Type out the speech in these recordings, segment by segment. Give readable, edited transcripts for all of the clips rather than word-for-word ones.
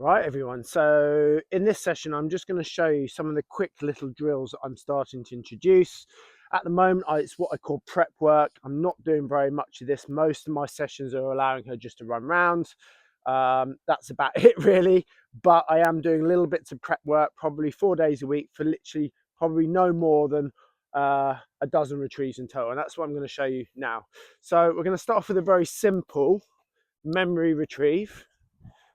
Right, everyone. So in this session, I'm just going to show you some of the quick little drills that I'm starting to introduce. At the moment, it's what I call prep work. I'm not doing very much of this. Most of my sessions are allowing her just to run round. That's about it, really. But I am doing little bits of prep work, probably 4 days a week for literally probably no more than a dozen retrieves in total. And that's what I'm going to show you now. So we're going to start off with a very simple memory retrieve.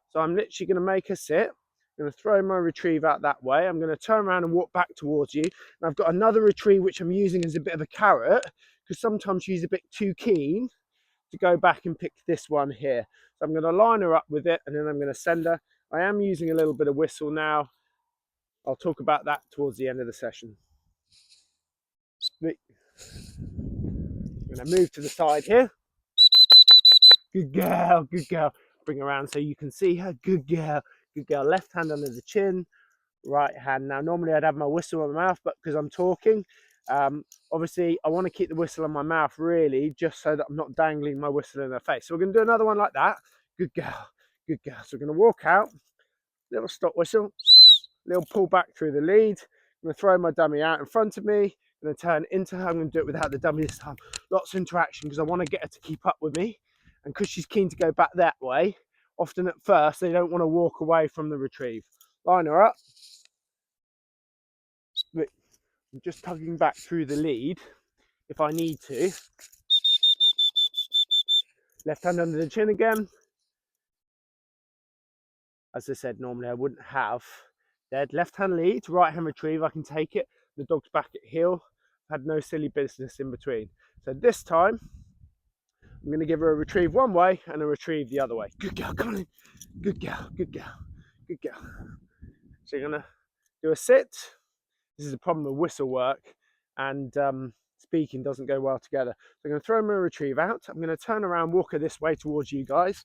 So I'm literally going to make her sit. I'm going to throw my retrieve out that way. I'm going to turn around and walk back towards you. And I've got another retrieve which I'm using as a bit of a carrot, because sometimes she's a bit too keen to go back and pick this one here. So I'm going to line her up with it, and then I'm going to send her. I am using a little bit of whistle now. I'll talk about that towards the end of the session. I'm going to move to the side here. Good girl, good girl. Bring her around so you can see her. Good girl, good girl. Left hand under the chin, right hand. Now, normally I'd have my whistle in my mouth, but because I'm talking, obviously I want to keep the whistle in my mouth, really, just so that I'm not dangling my whistle in her face. So we're going to do another one like that. Good girl, good girl. So we're going to walk out, little stop whistle, little pull back through the lead. I'm going to throw my dummy out in front of me. I'm going to turn into her. I'm going to do it without the dummy this time. Lots of interaction because I want to get her to keep up with me. And because she's keen to go back that way, often at first they don't want to walk away from the retrieve. Line her up. I'm just tugging back through the lead if I need to. Left hand under the chin again. As I said, normally I wouldn't have dead. Left hand lead, right hand retrieve. I can take it. The dog's back at heel. Had no silly business in between. So this time, I'm going to give her a retrieve one way and a retrieve the other way. Good girl, come on in. Good girl, good girl, good girl. So you're going to do a sit. This is a problem with whistle work, and speaking doesn't go well together. So I'm going to throw my retrieve out. I'm going to turn around, walk her this way towards you guys.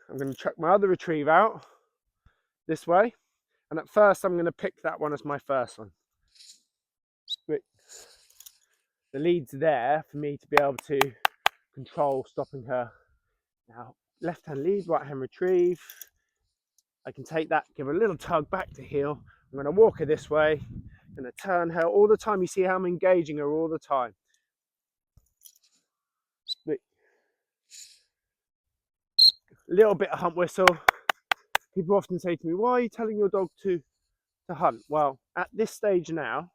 I'm going to chuck my other retrieve out this way. And at first, I'm going to pick that one as my first one. The lead's there for me to be able to control stopping her. Now, left hand lead, right hand retrieve. I can take that, give her a little tug back to heel. I'm going to walk her this way. I'm going to turn her all the time. You see how I'm engaging her all the time. A little bit of hunt whistle. People often say to me, why are you telling your dog to hunt? Well, at this stage now,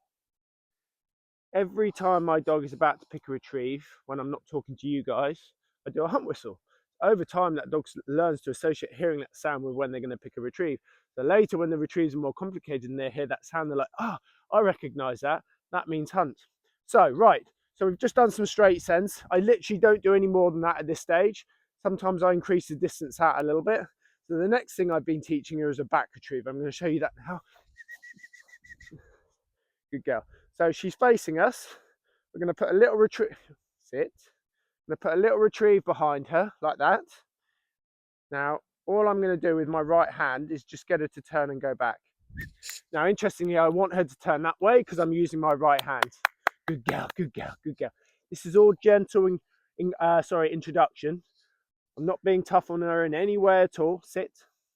every time my dog is about to pick a retrieve, when I'm not talking to you guys, I do a hunt whistle. Over time, that dog learns to associate hearing that sound with when they're going to pick a retrieve. So later, when the retrieves are more complicated and they hear that sound, they're like, oh, I recognize that. That means hunt. So, right. So we've just done some straight sends. I literally don't do any more than that at this stage. Sometimes I increase the distance out a little bit. So the next thing I've been teaching her is a back retrieve. I'm going to show you that now. Good girl. So she's facing us. We're going to put a little retrieve. Sit. I'm going to put a little retrieve behind her like that. Now, all I'm going to do with my right hand is just get her to turn and go back. Now, interestingly, I want her to turn that way because I'm using my right hand. Good girl, good girl, good girl. This is all gentle introduction. I'm not being tough on her in any way at all. Sit.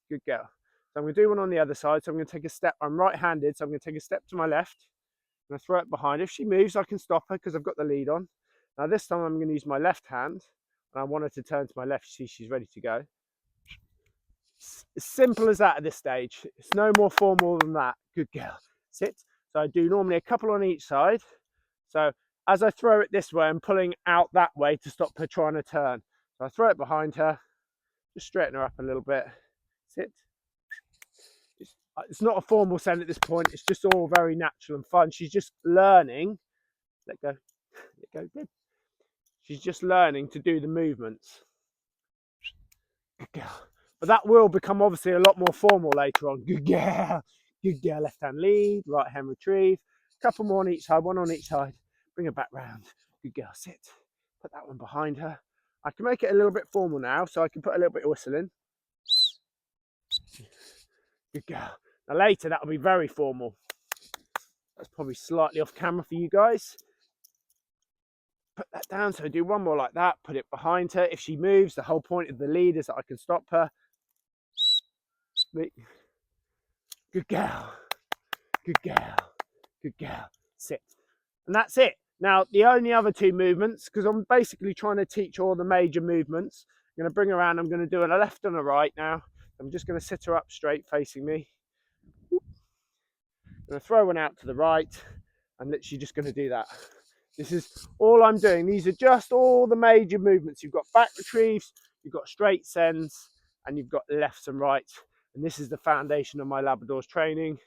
Good girl. So I'm going to do one on the other side. So I'm going to take a step. I'm right-handed, so I'm going to take a step to my left. I'm going to throw it behind. If she moves, I can stop her because I've got the lead on. Now this time I'm going to use my left hand, and I want her to turn to my left. See, she's ready to go. It's as simple as that at this stage. It's no more formal than that. Good girl. Sit. So I do normally a couple on each side. So as I throw it this way, I'm pulling out that way to stop her trying to turn. So I throw it behind her, just straighten her up a little bit. Sit. It's not a formal send at this point. It's just all very natural and fun. She's just learning. Let go. Let go. Good. She's just learning to do the movements. Good girl. But that will become obviously a lot more formal later on. Good girl. Good girl. Left hand lead, right hand retrieve. A couple more on each side, one on each side. Bring her back round. Good girl. Sit. Put that one behind her. I can make it a little bit formal now, so I can put a little bit of whistle in. Good girl. Now later, that'll be very formal. That's probably slightly off camera for you guys. Put that down, so do one more like that. Put it behind her. If she moves, the whole point of the lead is that I can stop her. Me. Good girl. Good girl. Good girl. Sit. And that's it. Now, the only other two movements, because I'm basically trying to teach all the major movements. I'm going to bring her around. I'm going to do a left and a right now. I'm just going to sit her up straight facing me. I'm going to throw one out to the right and literally just going to do that. This is all I'm doing. These are just all the major movements. You've got back retrieves, you've got straight sends, and you've got lefts and rights. And this is the foundation of my Labrador's training.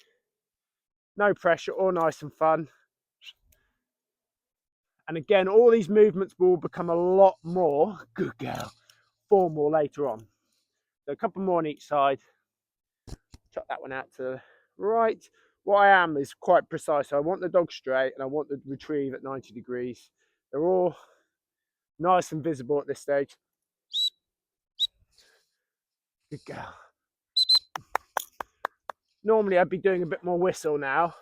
No pressure, all nice and fun. And again, all these movements will become a lot more, good girl, formal later on. So a couple more on each side. Chuck that one out to the right. What I am is quite precise. So I want the dog straight and I want the retrieve at 90 degrees. They're all nice and visible at this stage. Good girl. Normally I'd be doing a bit more whistle now.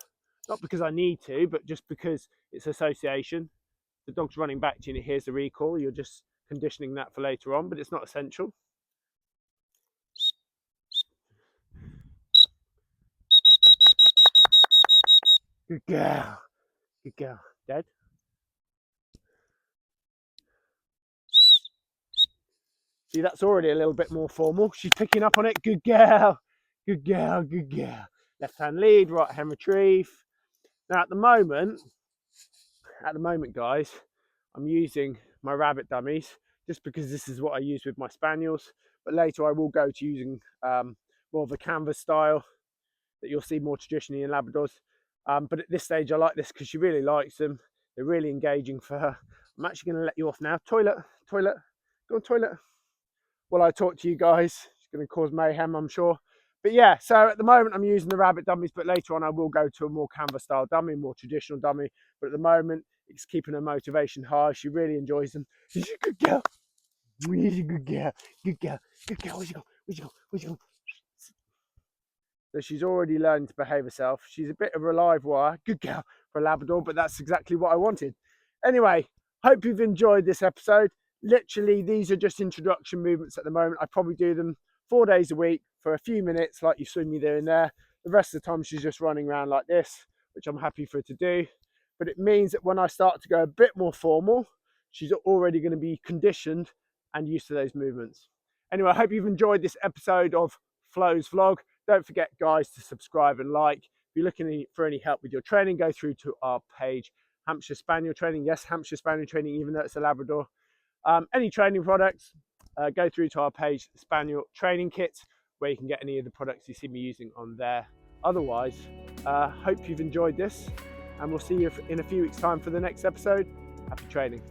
Not because I need to, but just because it's association. The dog's running back to you and it hears the recall. You're just conditioning that for later on, but it's not essential. Good girl. Good girl. Dead. See, that's already a little bit more formal. She's picking up on it. Good girl. Good girl. Good girl. Left hand lead, right hand retrieve. Now at the moment, guys, I'm using my rabbit dummies just because this is what I use with my spaniels. But later I will go to using more of a canvas style that you'll see more traditionally in Labradors. But at this stage, I like this because she really likes them. They're really engaging for her. I'm actually going to let you off now. Toilet, toilet, go on toilet. While I talk to you guys, it's going to cause mayhem, I'm sure. But yeah, so at the moment I'm using the rabbit dummies, but later on I will go to a more canvas style dummy, more traditional dummy. But at the moment, it's keeping her motivation high. She really enjoys them. She's a good girl. She's a good girl. Good girl. Good girl. Where'd you go? Where'd you go? Where'd you go? So she's already learned to behave herself. She's a bit of a live wire. Good girl for a Labrador, but that's exactly what I wanted. Anyway, hope you've enjoyed this episode. Literally, these are just introduction movements at the moment. I probably do them 4 days a week for a few minutes, like you see me doing there. The rest of the time, she's just running around like this, which I'm happy for her to do. But it means that when I start to go a bit more formal, she's already going to be conditioned and used to those movements. Anyway, I hope you've enjoyed this episode of Flo's vlog. Don't forget, guys, to subscribe and like. If you're looking for any help with your training, go through to our page, Hampshire Spaniel Training. Yes, Hampshire Spaniel Training, even though it's a Labrador. Any training products, go through to our page, Spaniel Training Kit, where you can get any of the products you see me using on there. Otherwise, hope you've enjoyed this, and we'll see you in a few weeks' time for the next episode. Happy training.